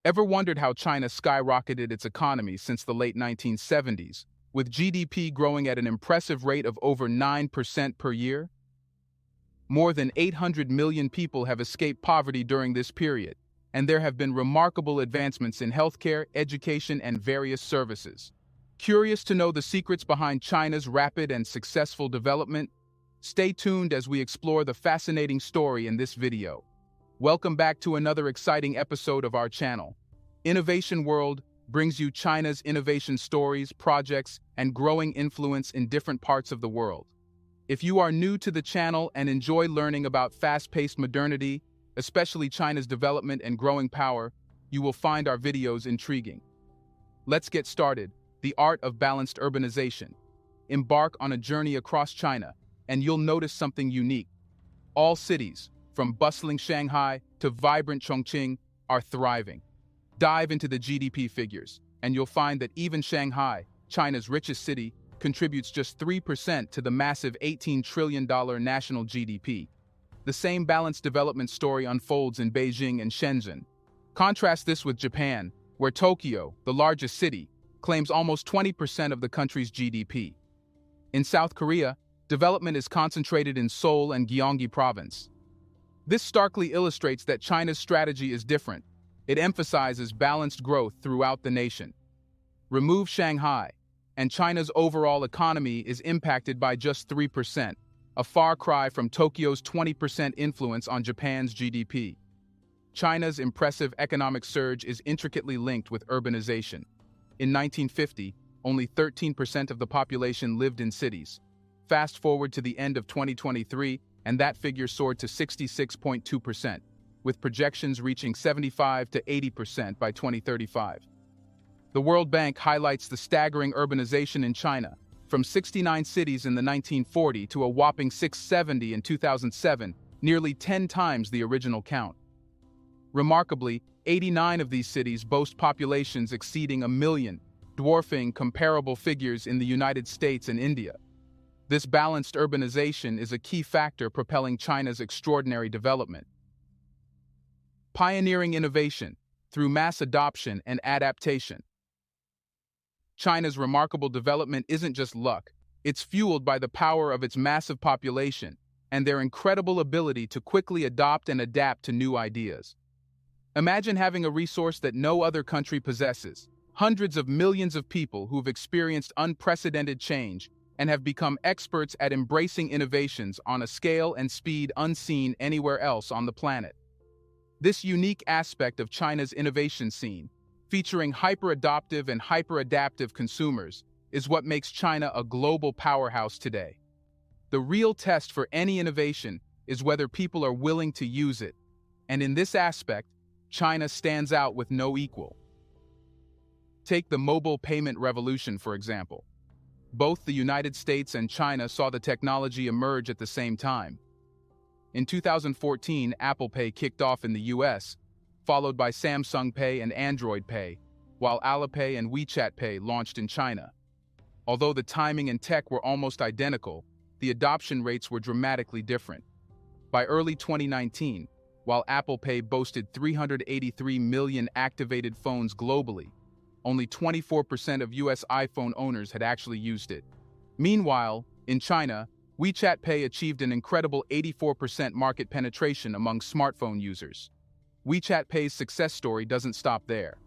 Ever wondered how China skyrocketed its economy since the late 1970s, with GDP growing at an impressive rate of over 9% per year? More than 800 million people have escaped poverty during this period, and there have been remarkable advancements in healthcare, education, and various services. Curious to know the secrets behind China's rapid and successful development? Stay tuned as we explore the fascinating story in this video. Welcome back to another exciting episode of our channel. Innovation World brings you China's innovation stories, projects, and growing influence in different parts of the world. If you are new to the channel and enjoy learning about fast-paced modernity, especially China's development and growing power, you will find our videos intriguing. Let's get started. The art of balanced urbanization. Embark on a journey across China, and you'll notice something unique. All cities, from bustling Shanghai to vibrant Chongqing, are thriving. Dive into the GDP figures, and you'll find that even Shanghai, China's richest city, contributes just 3% to the massive $18 trillion national GDP. The same balanced development story unfolds in Beijing and Shenzhen. Contrast this with Japan, where Tokyo, the largest city, claims almost 20% of the country's GDP. In South Korea, development is concentrated in Seoul and Gyeonggi Province. This starkly illustrates that China's strategy is different. It emphasizes balanced growth throughout the nation. Remove Shanghai, and China's overall economy is impacted by just 3%, a far cry from Tokyo's 20% influence on Japan's GDP. China's impressive economic surge is intricately linked with urbanization. In 1950, only 13% of the population lived in cities. Fast forward to the end of 2023, and that figure soared to 66.2%, with projections reaching 75 to 80% by 2035. The World Bank highlights the staggering urbanization in China, from 69 cities in the 1940s to a whopping 670 in 2007, nearly 10 times the original count. Remarkably, 89 of these cities boast populations exceeding 1 million, dwarfing comparable figures in the United States and India. This balanced urbanization is a key factor propelling China's extraordinary development. Pioneering innovation through mass adoption and adaptation. China's remarkable development isn't just luck, it's fueled by the power of its massive population and their incredible ability to quickly adopt and adapt to new ideas. Imagine having a resource that no other country possesses. Hundreds of millions of people who've experienced unprecedented change and have become experts at embracing innovations on a scale and speed unseen anywhere else on the planet. This unique aspect of China's innovation scene, featuring hyper-adoptive and hyper-adaptive consumers, is what makes China a global powerhouse today. The real test for any innovation is whether people are willing to use it, and in this aspect, China stands out with no equal. Take the mobile payment revolution, for example. Both the United States and China saw the technology emerge at the same time. In 2014, Apple Pay kicked off in the US, followed by Samsung Pay and Android Pay, while Alipay and WeChat Pay launched in China. Although the timing and tech were almost identical, the adoption rates were dramatically different. By early 2019, while Apple Pay boasted 383 million activated phones globally, only 24% of US iPhone owners had actually used it. Meanwhile, in China, WeChat Pay achieved an incredible 84% market penetration among smartphone users. WeChat Pay's success story doesn't stop there.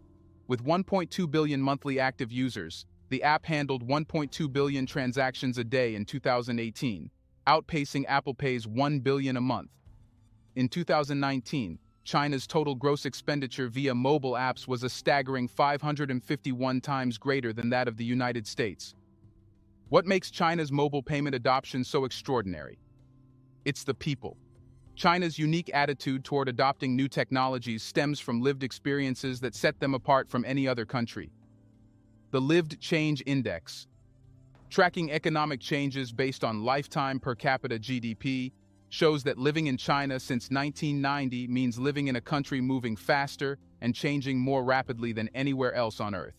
With 1.2 billion monthly active users, the app handled 1.2 billion transactions a day in 2018, outpacing Apple Pay's 1 billion a month. In 2019, China's total gross expenditure via mobile apps was a staggering 551 times greater than that of the United States. What makes China's mobile payment adoption so extraordinary? It's the people. China's unique attitude toward adopting new technologies stems from lived experiences that set them apart from any other country. The Lived Change Index. Tracking economic changes based on lifetime per capita GDP shows that living in China since 1990 means living in a country moving faster and changing more rapidly than anywhere else on Earth.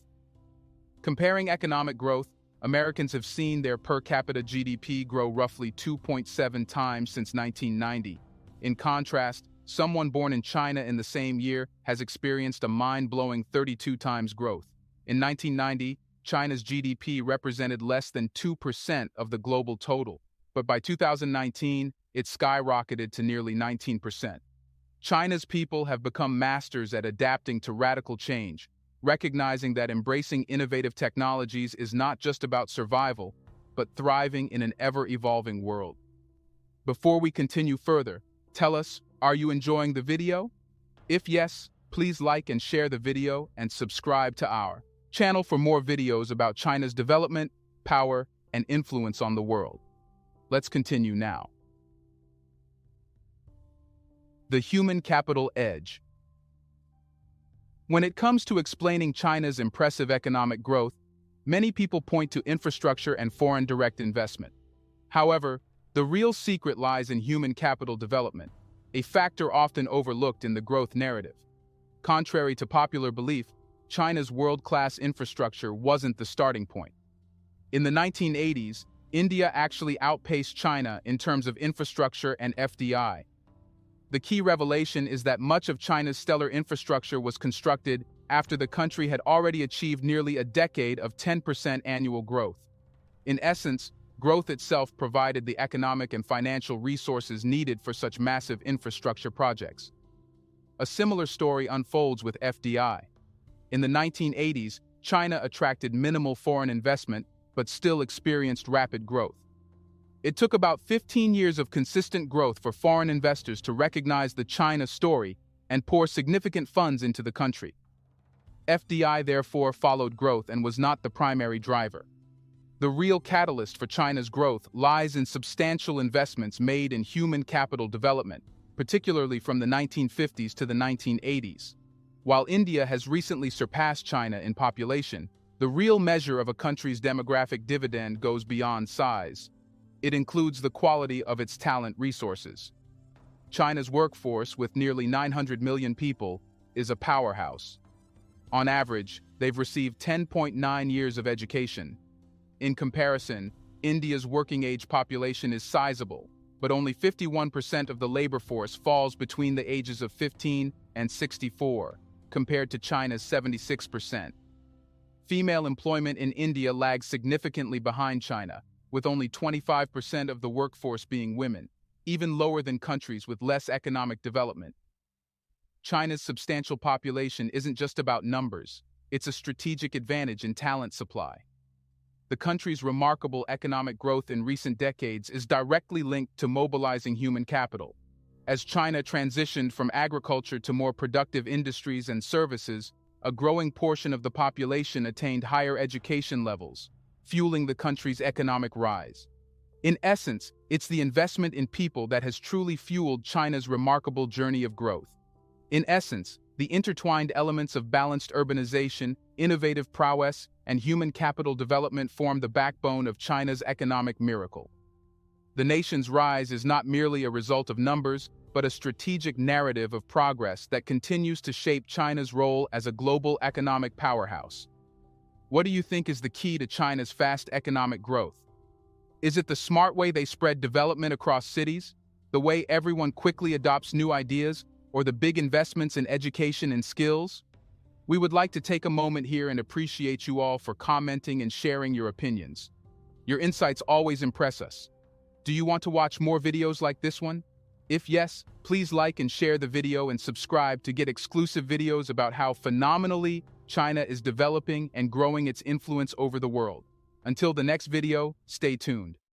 Comparing economic growth, Americans have seen their per capita GDP grow roughly 2.7 times since 1990. In contrast, Someone born in China in the same year has experienced a mind-blowing 32 times growth. In 1990, China's GDP represented less than 2% of the global total, but by 2019, it skyrocketed to nearly 19%. China's people have become masters at adapting to radical change, recognizing that embracing innovative technologies is not just about survival, but thriving in an ever-evolving world. Before we continue further, tell us, are you enjoying the video? If yes, please like and share the video and subscribe to our channel for more videos about China's development, power, and influence on the world. Let's continue now. The human capital edge. When it comes to explaining China's impressive economic growth, many people point to infrastructure and foreign direct investment. However, the real secret lies in human capital development, a factor often overlooked in the growth narrative. Contrary to popular belief, China's world-class infrastructure wasn't the starting point. In the 1980s, India actually outpaced China in terms of infrastructure and FDI. The key revelation is that much of China's stellar infrastructure was constructed after the country had already achieved nearly a decade of 10% annual growth. In essence, growth itself provided the economic and financial resources needed for such massive infrastructure projects. A similar story unfolds with FDI. In the 1980s, China attracted minimal foreign investment but still experienced rapid growth. It took about 15 years of consistent growth for foreign investors to recognize the China story and pour significant funds into the country. FDI therefore followed growth and was not the primary driver. The real catalyst for China's growth lies in substantial investments made in human capital development, particularly from the 1950s to the 1980s. While India has recently surpassed China in population, the real measure of a country's demographic dividend goes beyond size. It includes the quality of its talent resources. China's workforce, with nearly 900 million people, is a powerhouse. On average, they've received 10.9 years of education. In comparison, India's working-age population is sizable, but only 51% of the labor force falls between the ages of 15 and 64, compared to China's 76%. Female employment in India lags significantly behind China, with only 25% of the workforce being women, even lower than countries with less economic development. China's substantial population isn't just about numbers, it's a strategic advantage in talent supply. The country's remarkable economic growth in recent decades is directly linked to mobilizing human capital. As China transitioned from agriculture to more productive industries and services, a growing portion of the population attained higher education levels, fueling the country's economic rise. In essence, it's the investment in people that has truly fueled China's remarkable journey of growth. In essence, the intertwined elements of balanced urbanization, innovative prowess, and human capital development form the backbone of China's economic miracle. The nation's rise is not merely a result of numbers, but a strategic narrative of progress that continues to shape China's role as a global economic powerhouse. What do you think is the key to China's fast economic growth? Is it the smart way they spread development across cities, the way everyone quickly adopts new ideas, or the big investments in education and skills? We would like to take a moment here and appreciate you all for commenting and sharing your opinions. Your insights always impress us. Do you want to watch more videos like this one? If yes, please like and share the video and subscribe to get exclusive videos about how phenomenally China is developing and growing its influence over the world. Until the next video, stay tuned.